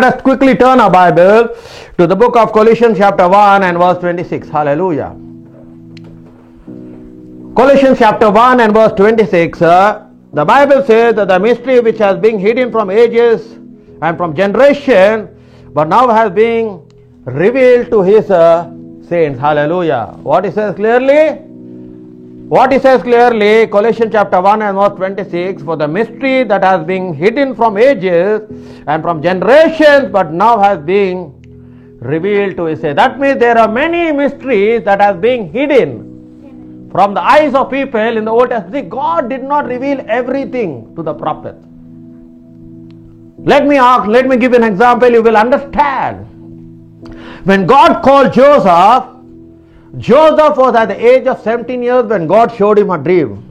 Let us quickly turn our Bible to the book of Colossians chapter 1 and verse 26. Hallelujah. Colossians chapter 1 and verse 26. The Bible says that the mystery which has been hidden from ages and from generation, but now has been revealed to his saints. Hallelujah. What he says clearly? What he says clearly, Colossians chapter 1 and verse 26, for the mystery that has been hidden from ages and from generations, but now has been revealed to his saints. That means there are many mysteries that have been hidden from the eyes of people in the Old Testament. See, God did not reveal everything to the prophets. Let me give you an example, you will understand. When God called Joseph was at the age of 17 years when God showed him a dream.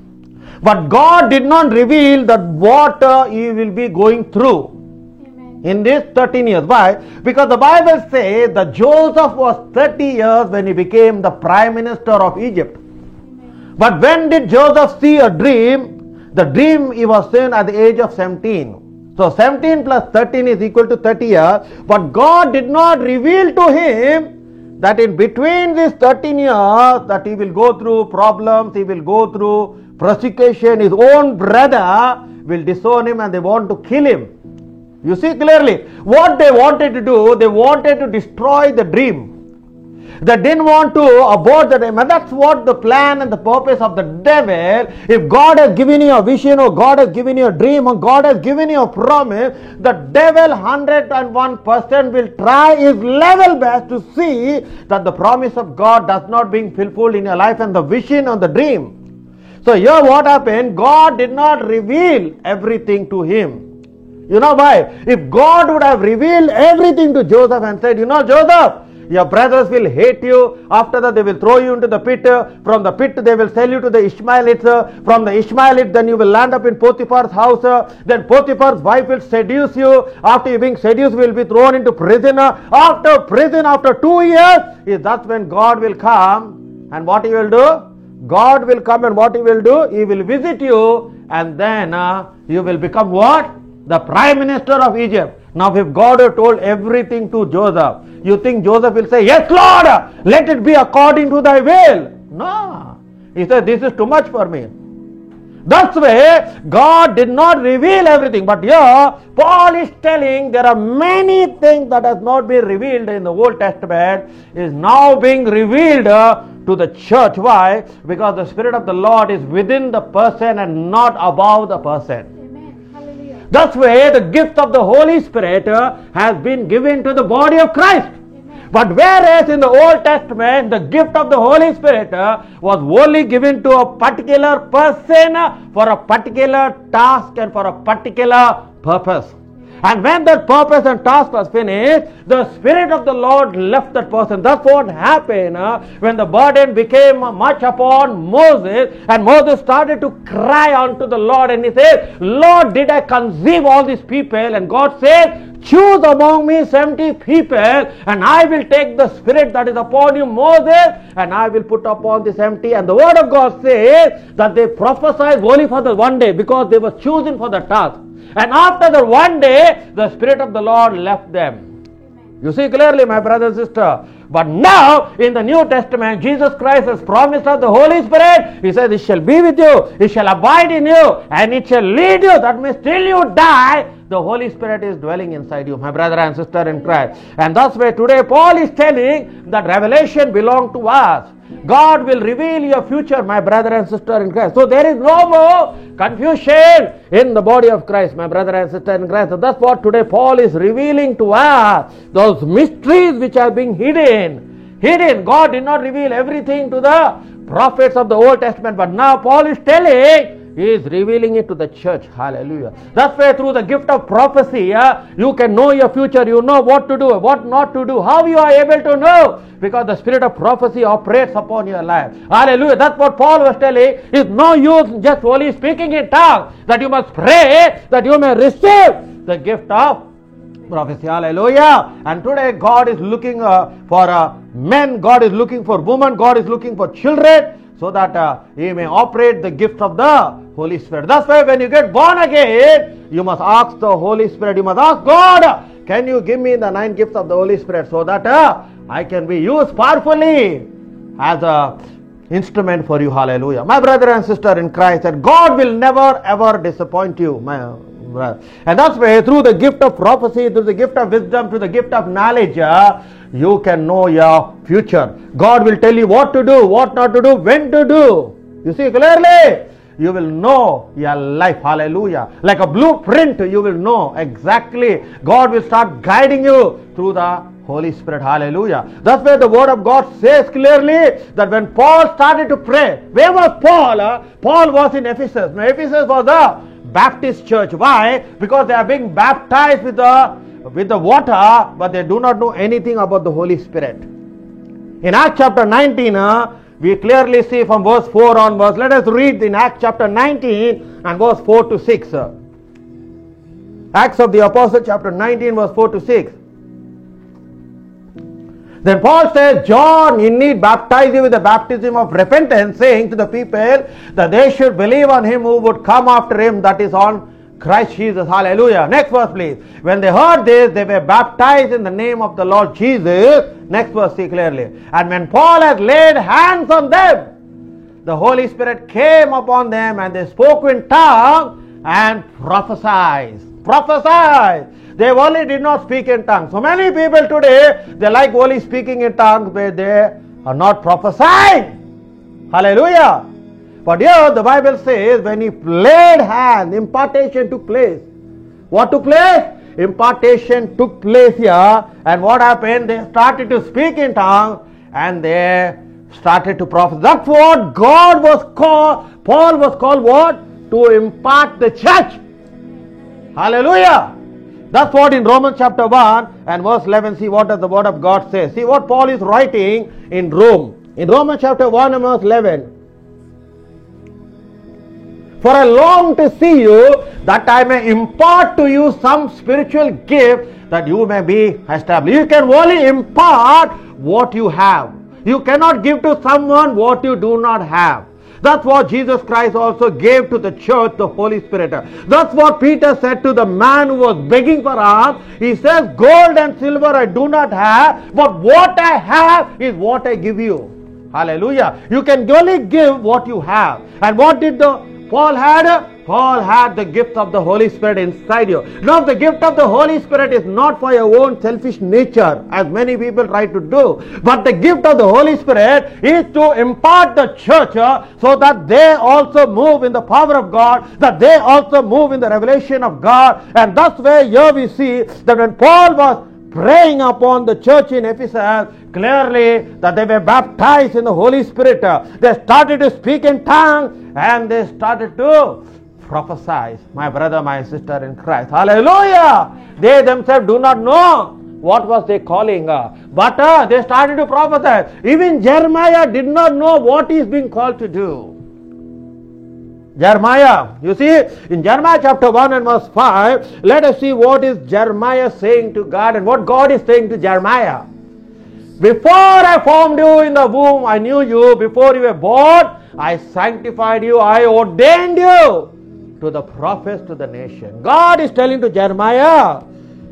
But God did not reveal that what he will be going through. Amen. In this 13 years. Why? Because the Bible says that Joseph was 30 years when he became the prime minister of Egypt. Amen. But when did Joseph see a dream? The dream he was seen at the age of 17. So 17 plus 13 is equal to 30 years. But God did not reveal to him that in between these 13 years that he will go through problems, he will go through persecution, his own brother will disown him and they want to kill him. You see clearly, what they wanted to do, they wanted to destroy the dream. They didn't want to abort the dream, and that's what the plan and the purpose of the devil. If God has given you a vision, or God has given you a dream, or God has given you a promise, the devil 101% will try his level best to see that the promise of God does not being fulfilled in your life and the vision or the dream. So here what happened, God did not reveal everything to him. You know why? If God would have revealed everything to Joseph and said, Joseph, your brothers will hate you. After that, they will throw you into the pit. From the pit, they will sell you to the Ishmaelites. From the Ishmaelites, then you will land up in Potiphar's house. Then Potiphar's wife will seduce you. After you being seduced, you will be thrown into prison. After prison, after 2 years, that's when God will come. And what he will do? God will come, and what he will do? He will visit you, and then you will become what? The prime minister of Egypt. Now, if God had told everything to Joseph, you think Joseph will say, yes, Lord, let it be according to thy will? No. He said, this is too much for me. That's why God did not reveal everything. But here, Paul is telling there are many things that has not been revealed in the Old Testament is now being revealed to the church. Why? Because the Spirit of the Lord is within the person and not above the person. That's why the gift of the Holy Spirit has been given to the body of Christ. Amen. But whereas in the Old Testament, the gift of the Holy Spirit was only given to a particular person for a particular task and for a particular purpose. And when that purpose and task was finished, the Spirit of the Lord left that person. That's what happened when the burden became much upon Moses, and Moses started to cry unto the Lord, and he said, Lord, did I conceive all these people? And God said, choose among me 70 people, and I will take the Spirit that is upon you, Moses, and I will put upon the 70. And the word of God says that they prophesied only for the one day because they were chosen for the task. And after the one day, the Spirit of the Lord left them. Amen. You see clearly, my brother and sister. But now, in the New Testament, Jesus Christ has promised us the Holy Spirit. He says, it shall be with you, it shall abide in you, and it shall lead you. That means till you die, the Holy Spirit is dwelling inside you, my brother and sister in Christ. And that's why today Paul is telling that revelation belongs to us. God will reveal your future, my brother and sister in Christ. So there is no more confusion in the body of Christ, my brother and sister in Christ. So that's what today Paul is revealing to us. Those mysteries which are being hidden. God did not reveal everything to the prophets of the Old Testament. But now Paul is telling, he is revealing it to the church. Hallelujah. That's why through the gift of prophecy, you can know your future. You know what to do, what not to do, how you are able to know. Because the spirit of prophecy operates upon your life. Hallelujah. That's what Paul was telling. It's no use just only speaking in tongues. That you must pray that you may receive the gift of prophecy. Hallelujah. And today God is looking for men. God is looking for women. God is looking for children. So that he may operate the gift of the Holy Spirit. That's why when you get born again, you must ask the Holy Spirit. You must ask God, can you give me the 9 gifts of the Holy Spirit so that I can be used powerfully as a instrument for you. Hallelujah. My brother and sister in Christ, that God will never ever disappoint you, my brother. And that's why through the gift of prophecy, through the gift of wisdom, through the gift of knowledge, you can know your future. God will tell you what to do, what not to do, when to do. You see clearly. You will know your life. Hallelujah. Like a blueprint, you will know exactly. God will start guiding you through the Holy Spirit. Hallelujah. That's where the word of God says clearly that when Paul started to pray, where was Paul? Paul was in Ephesus. Now, Ephesus was a Baptist church. Why? Because they are being baptized with the water, but they do not know anything about the Holy Spirit. In Acts chapter 19, we clearly see from verse 4 onwards. Let us read in Acts chapter 19 and verse 4 to 6. Acts of the Apostle chapter 19 verse 4 to 6. Then Paul says, John indeed baptized you with the baptism of repentance, saying to the people that they should believe on him who would come after him, that is on Christ Jesus. Hallelujah. Next verse please. When they heard this, they were baptized in the name of the Lord Jesus. Next verse, see clearly. And when Paul had laid hands on them, the Holy Spirit came upon them, and they spoke in tongues and prophesied. Prophesied. They only did not speak in tongues. So many people today, they like only speaking in tongues, but they are not prophesying. Hallelujah. But here the Bible says when he laid hands, impartation took place. What took place? Impartation took place here. And what happened? They started to speak in tongues and they started to prophesy. That's what God was called. Paul was called what? To impart the church. Hallelujah. That's what in Romans chapter 1 and verse 11, see what does the word of God say. See what Paul is writing in Rome. In Romans chapter 1 and verse 11. For I long to see you, that I may impart to you some spiritual gift, that you may be established. You can only impart what you have. You cannot give to someone what you do not have. That's what Jesus Christ also gave to the church, the Holy Spirit. That's what Peter said to the man who was begging for alms. He says, gold and silver I do not have, but what I have is what I give you. Hallelujah. You can only give what you have. And what did Paul had? Paul had the gift of the Holy Spirit inside you. Now the gift of the Holy Spirit is not for your own selfish nature, as many people try to do. But the gift of the Holy Spirit is to impart the church so that they also move in the power of God, that they also move in the revelation of God. And that's where here we see that when Paul was praying upon the church in Ephesus, clearly that they were baptized in the Holy Spirit. They started to speak in tongues and they started to prophesy. My brother, my sister in Christ. Hallelujah. They themselves do not know what was they calling, but they started to prophesy. Even Jeremiah did not know what he is being called to do. Jeremiah, you see, in Jeremiah chapter 1 and verse 5, let us see what is Jeremiah saying to God and what God is saying to Jeremiah. Before I formed you in the womb, I knew you. Before you were born, I sanctified you. I ordained you to the prophets to the nation. God is telling to Jeremiah,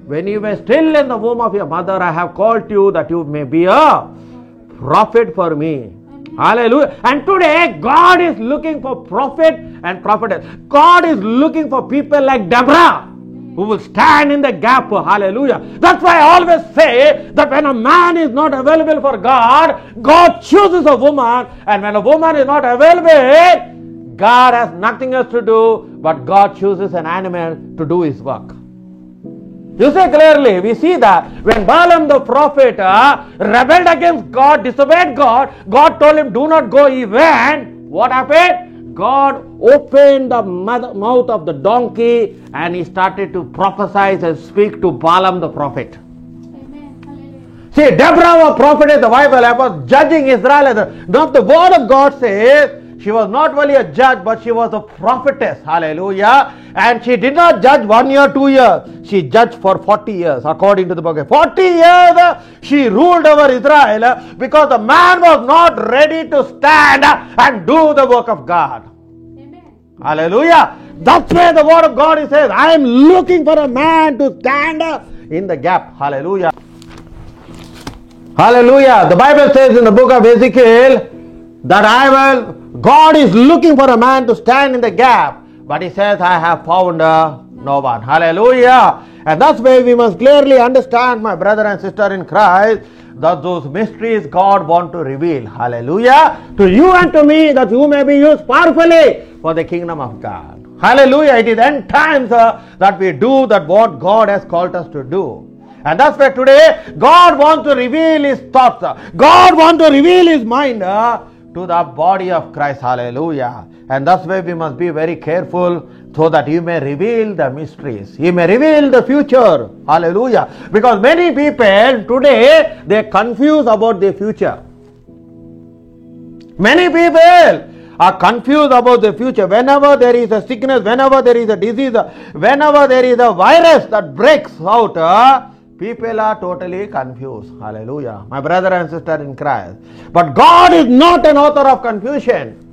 when you were still in the womb of your mother, I have called you that you may be a prophet for me. Hallelujah. And today, God is looking for prophet and prophetess. God is looking for people like Deborah, who will stand in the gap. Hallelujah. That's why I always say that when a man is not available for God, God chooses a woman. And when a woman is not available, God has nothing else to do, but God chooses an animal to do his work. You see clearly, we see that when Balaam the prophet rebelled against God, disobeyed God, God told him, do not go even. What happened? God opened the mouth of the donkey and he started to prophesy and speak to Balaam the prophet. Amen. See, Deborah was prophetess, the Bible was judging Israel. Now the word of God says, she was not only a judge, but she was a prophetess. Hallelujah. And she did not judge 1 year, 2 years. She judged for 40 years, according to the book. 40 years she ruled over Israel because the man was not ready to stand and do the work of God. Amen. Hallelujah. That's where the word of God says, I am looking for a man to stand in the gap. Hallelujah. Hallelujah. The Bible says in the book of Ezekiel that God is looking for a man to stand in the gap. But he says, I have found no one. Hallelujah. And that's why we must clearly understand, my brother and sister in Christ, that those mysteries God wants to reveal. Hallelujah. To you and to me, that you may be used powerfully for the kingdom of God. Hallelujah. It is end times that we do that what God has called us to do. And that's why today God wants to reveal His thoughts. God wants to reveal His mind to the body of Christ. Hallelujah. And that's why we must be very careful so that He may reveal the mysteries. He may reveal the future. Hallelujah. Because many people today, they are confused about the future. Many people are confused about the future. Whenever there is a sickness, whenever there is a disease, whenever there is a virus that breaks out, people are totally confused. Hallelujah. My brother and sister in Christ. But God is not an author of confusion.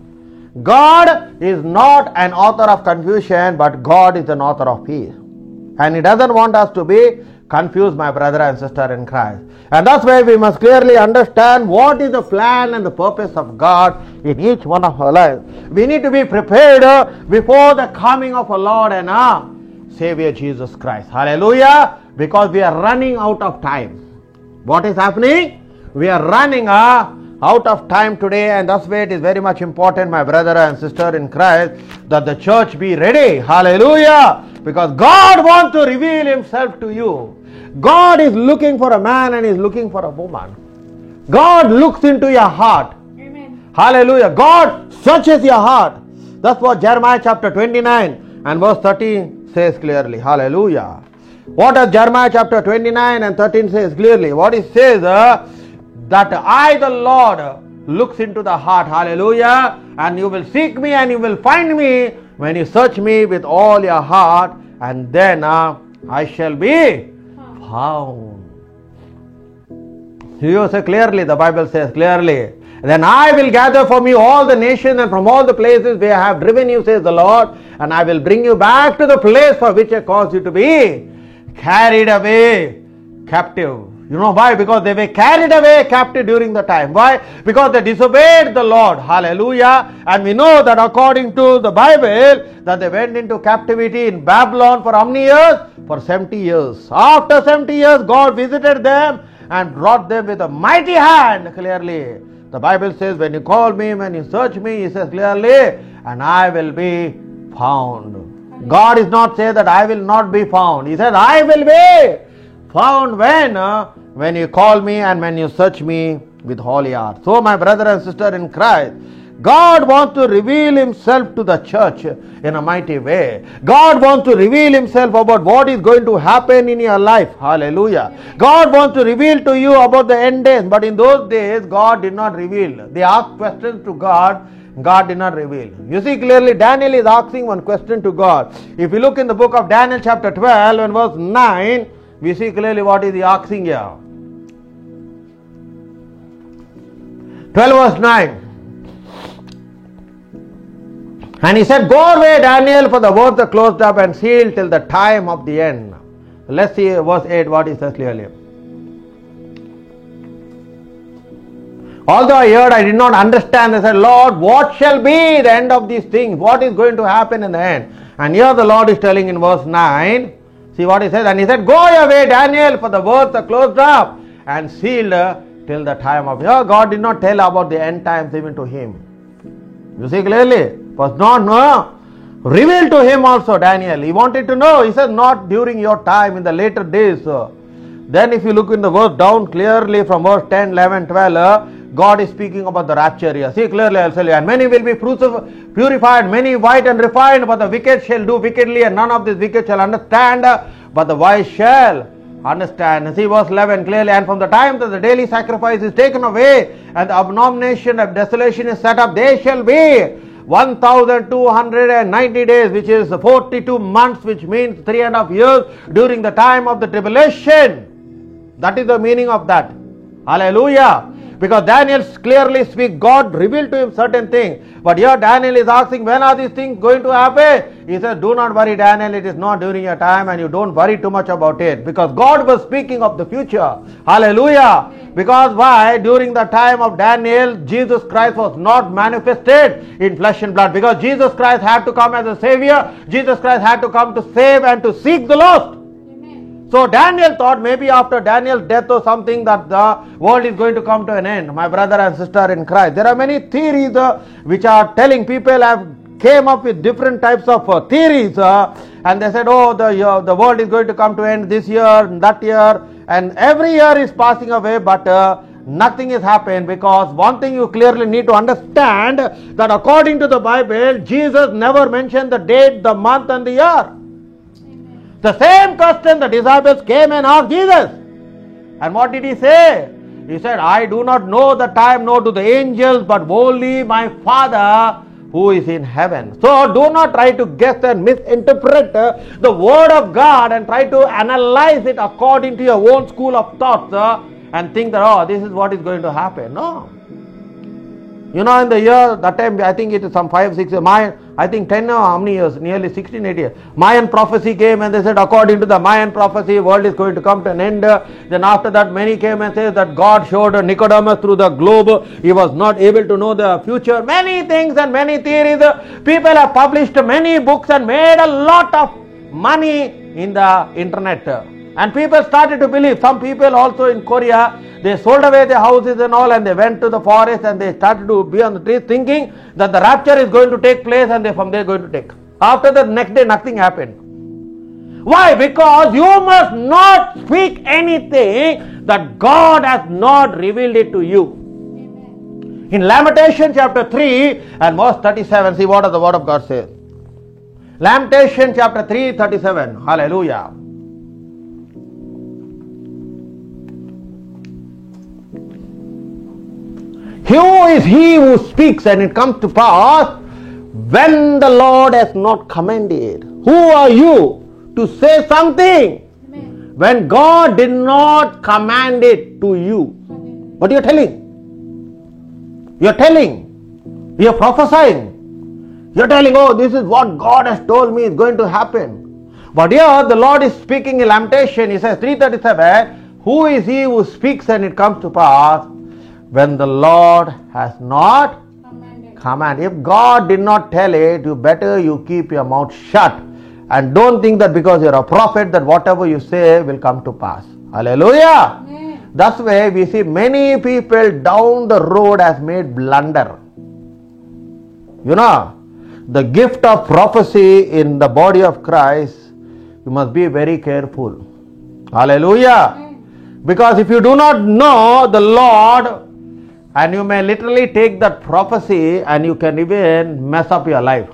God is not an author of confusion, but God is an author of peace. And He doesn't want us to be confused, my brother and sister in Christ. And that's why we must clearly understand what is the plan and the purpose of God in each one of our lives. We need to be prepared before the coming of our Lord and our Savior Jesus Christ. Hallelujah. Because we are running out of time. What is happening? We are running out of time today, and that's why it is very much important, my brother and sister in Christ, that the church be ready. Hallelujah. Because God wants to reveal Himself to you. God is looking for a man and is looking for a woman. God looks into your heart. Amen. Hallelujah. God searches your heart. That's what Jeremiah chapter 29 and verse 13 says clearly. Hallelujah. What does Jeremiah chapter 29 and 13 says clearly? What it says, that I, the Lord, looks into the heart. Hallelujah. And you will seek me and you will find me when you search me with all your heart, and then I shall be found. You say clearly, the Bible says clearly, then I will gather from you all the nations and from all the places where I have driven you, says the Lord, and I will bring you back to the place for which I caused you to be carried away captive. You know why? Because they were carried away captive during the time. Why? Because they disobeyed the Lord. Hallelujah. And we know that according to the Bible, that they went into captivity in Babylon for how many years? For 70 years. After 70 years, God visited them and brought them with a mighty hand. Clearly, the Bible says, when you call me, when you search me, He says clearly, and I will be found. God is not saying that I will not be found. He says, I will be found when you call me and when you search me with all your heart. So, my brother and sister in Christ, God wants to reveal Himself to the church in a mighty way. God wants to reveal Himself about what is going to happen in your life. Hallelujah. God wants to reveal to you about the end days. But in those days, God did not reveal. They asked questions to God. God did not reveal. You see clearly, Daniel is asking one question to God. If you look in the book of Daniel chapter 12 and verse 9, we see clearly what is he asking here. 12 verse 9. And he said, go away, Daniel, for the words are closed up and sealed till the time of the end. Let's see verse 8 what he says clearly. Although I heard, I did not understand. I said, Lord, what shall be the end of these things? What is going to happen in the end? And here the Lord is telling in verse 9. See what he says. And he said, go away, Daniel, for the words are closed up and sealed till the time of... Here God did not tell about the end times even to him. You see clearly. It was not revealed to him also, Daniel. He wanted to know. He said, not during your time, in the later days. Then if you look in the verse down clearly from verse 10, 11, 12, God is speaking about the rapture here. See clearly, I'll tell you. And many will be purified, many white and refined, but the wicked shall do wickedly, and none of these wicked shall understand, but the wise shall understand. See verse 11 clearly. And from the time that the daily sacrifice is taken away, and the abomination of desolation is set up, they shall be 1290 days, which is 42 months, which means 3.5 years during the time of the tribulation. That is the meaning of that. Hallelujah. Because Daniel clearly speaks, God revealed to him certain things. But here Daniel is asking, when are these things going to happen? He says, do not worry, Daniel, it is not during your time, and you don't worry too much about it. Because God was speaking of the future. Hallelujah. Because why? During the time of Daniel, Jesus Christ was not manifested in flesh and blood. Because Jesus Christ had to come as a Savior. Jesus Christ had to come to save and to seek the lost. So Daniel thought maybe after Daniel's death or something that the world is going to come to an end. My brother and sister in Christ, there are many theories which are telling, people have came up with different types of theories and they said, oh, the world is going to come to end this year, that year, and every year is passing away, but nothing has happened. Because one thing you clearly need to understand, that according to the Bible, Jesus never mentioned the date, the month and the year. The same question the disciples came and asked Jesus. And what did he say? He said, I do not know the time, nor do the angels, but only my Father who is in heaven. So do not try to guess and misinterpret the word of God and try to analyze it according to your own school of thoughts and think that, oh, this is what is going to happen. No. You know, in the year, that time, I think it is some 5, 6 years, I think 10 or how many years, nearly 16, 18 years. Mayan prophecy came and they said, according to the Mayan prophecy, world is going to come to an end. Then after that, many came and said that God showed Nicodemus through the globe. He was not able to know the future. Many things and many theories. People have published many books and made a lot of money in the internet. And people started to believe. Some people also in Korea, they sold away their houses and all, and they went to the forest and they started to be on the trees thinking that the rapture is going to take place, and they from there going to take. After the next day, nothing happened. Why? Because you must not speak anything that God has not revealed it to you. Amen. In Lamentation chapter 3 and verse 37, see what the word of God says. Lamentation chapter 3, 37. Hallelujah. Who is he who speaks and it comes to pass when the Lord has not commanded? Who are you to say something when God did not command it to you? What are you telling? You're telling. You're prophesying. You're telling, oh, this is what God has told me is going to happen. But here the Lord is speaking in Lamentation. He says 3:37, who is he who speaks and it comes to pass when the Lord has not commanded? If God did not tell it, you better you keep your mouth shut. And don't think that because you're a prophet that whatever you say will come to pass. Hallelujah. Amen. That's why we see many people down the road has made blunder. You know, the gift of prophecy in the body of Christ, you must be very careful. Hallelujah. Amen. Because if you do not know the Lord, and you may literally take that prophecy and you can even mess up your life.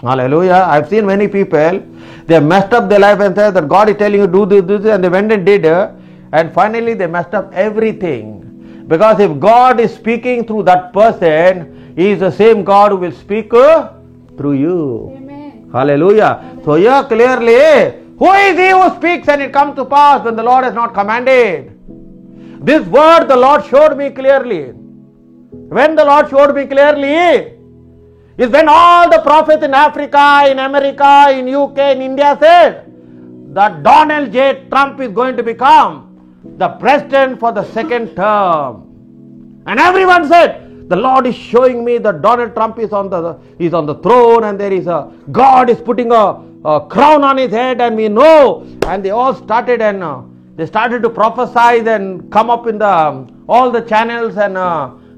Hallelujah. I've seen many people, they messed up their life and said that God is telling you do this, and they went and did, and finally they messed up everything. Because if God is speaking through that person, He is the same God who will speak through you. Amen. Hallelujah. Amen. So here clearly, who is he who speaks and it comes to pass when the Lord has not commanded? This word the Lord showed me clearly. When the Lord showed me clearly is when all the prophets in Africa, in America, in UK, in India said that Donald J. Trump is going to become the president for the second term. And everyone said, the Lord is showing me that Donald Trump is on the throne, and there is God is putting a crown on his head, and we know. And they all started they started to prophesy and come up in all the channels, and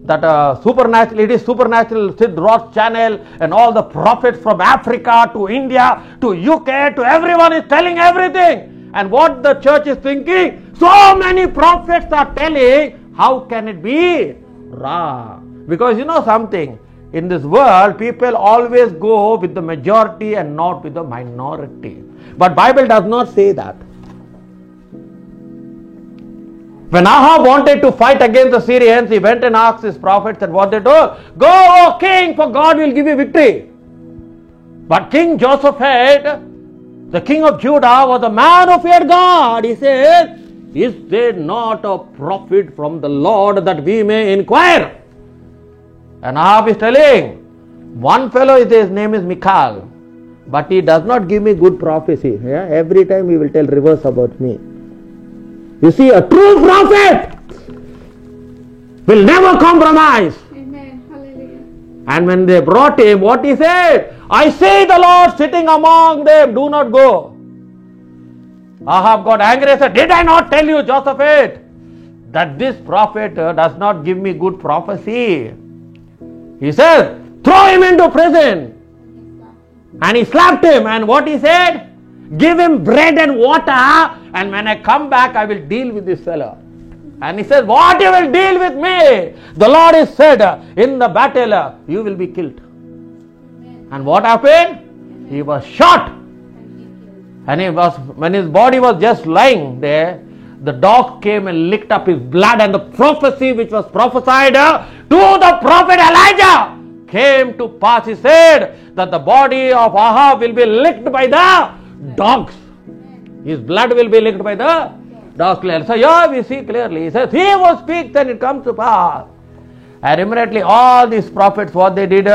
that supernatural, it is supernatural Sid Roth channel, and all the prophets from Africa to India to UK to everyone is telling everything. And what the church is thinking, so many prophets are telling, how can it be wrong? Because you know something, in this world people always go with the majority and not with the minority. But Bible does not say that. When Ahab wanted to fight against the Syrians, he went and asked his prophets, and what they told, go, O king, for God will give you victory. But King Jehoshaphat, the king of Judah, was a man who feared God. He said, Is there not a prophet from the Lord that we may inquire? And Ahab is telling, one fellow, his name is Michal, but he does not give me good prophecy. Yeah? Every time he will tell reverse about me. You see, a true prophet will never compromise. Amen. Hallelujah. And when they brought him, what he said? I see the Lord sitting among them, do not go. Ahab got angry and said, did I not tell you, Jehoshaphat, that this prophet does not give me good prophecy? He says, throw him into prison. And he slapped him. And what he said? Give him bread and water, and when I come back, I will deal with this fellow. And he says, what you will deal with me? The Lord has said, in the battle, you will be killed. And what happened? He was shot. And when his body was just lying there, the dog came and licked up his blood, and the prophecy which was prophesied to the prophet Elijah came to pass. He said that the body of Ahab will be licked by the dogs. His blood will be licked by the dogs. So here we see clearly, he says, he who speaks and it comes to pass. And immediately all these prophets, what they did,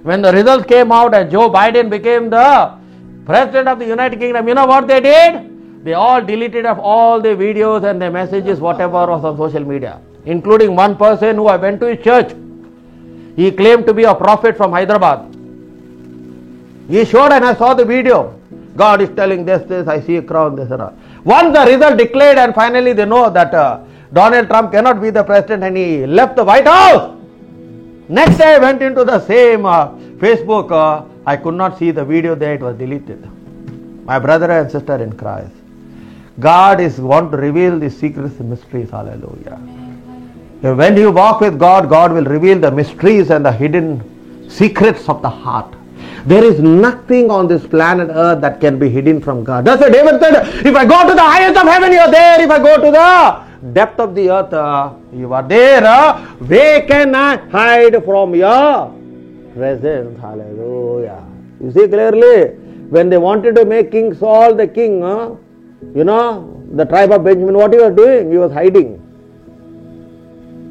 when the results came out and Joe Biden became the President of the United Kingdom, you know what they did? They all deleted of all the videos and the messages, whatever was on social media, including one person who I went to his church. He claimed to be a prophet from Hyderabad. He showed and I saw the video. God is telling this, I see a crown, this and that. Once the result declared and finally they know that Donald Trump cannot be the president and he left the White House. Next day I went into the same Facebook. I could not see the video there, it was deleted. My brother and sister in Christ, God is want to reveal the secrets and mysteries. Hallelujah. When you walk with God, God will reveal the mysteries and the hidden secrets of the heart. There is nothing on this planet earth that can be hidden from God. That's why David said, if I go to the highest of heaven, you are there. If I go to the depth of the earth, you are there. Where can I hide from your presence? Hallelujah. You see clearly, when they wanted to make King Saul the king, the tribe of Benjamin, what he was doing? He was hiding.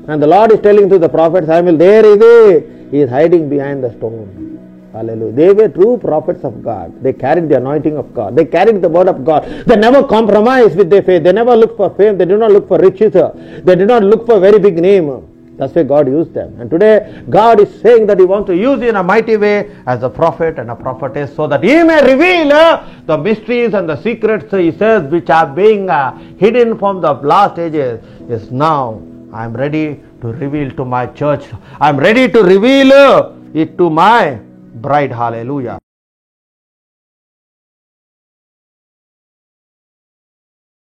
And the Lord is telling to the prophet Samuel, there is he. He is hiding behind the stone. Hallelujah. They were true prophets of God. They carried the anointing of God. They carried the word of God. They never compromised with their faith. They never looked for fame. They did not look for riches. They did not look for a very big name. That's why God used them. And today, God is saying that He wants to use you in a mighty way as a prophet and a prophetess so that He may reveal the mysteries and the secrets, He says, which are being hidden from the last ages. Yes, now I am ready to reveal to my church. I am ready to reveal it to my bride. Hallelujah.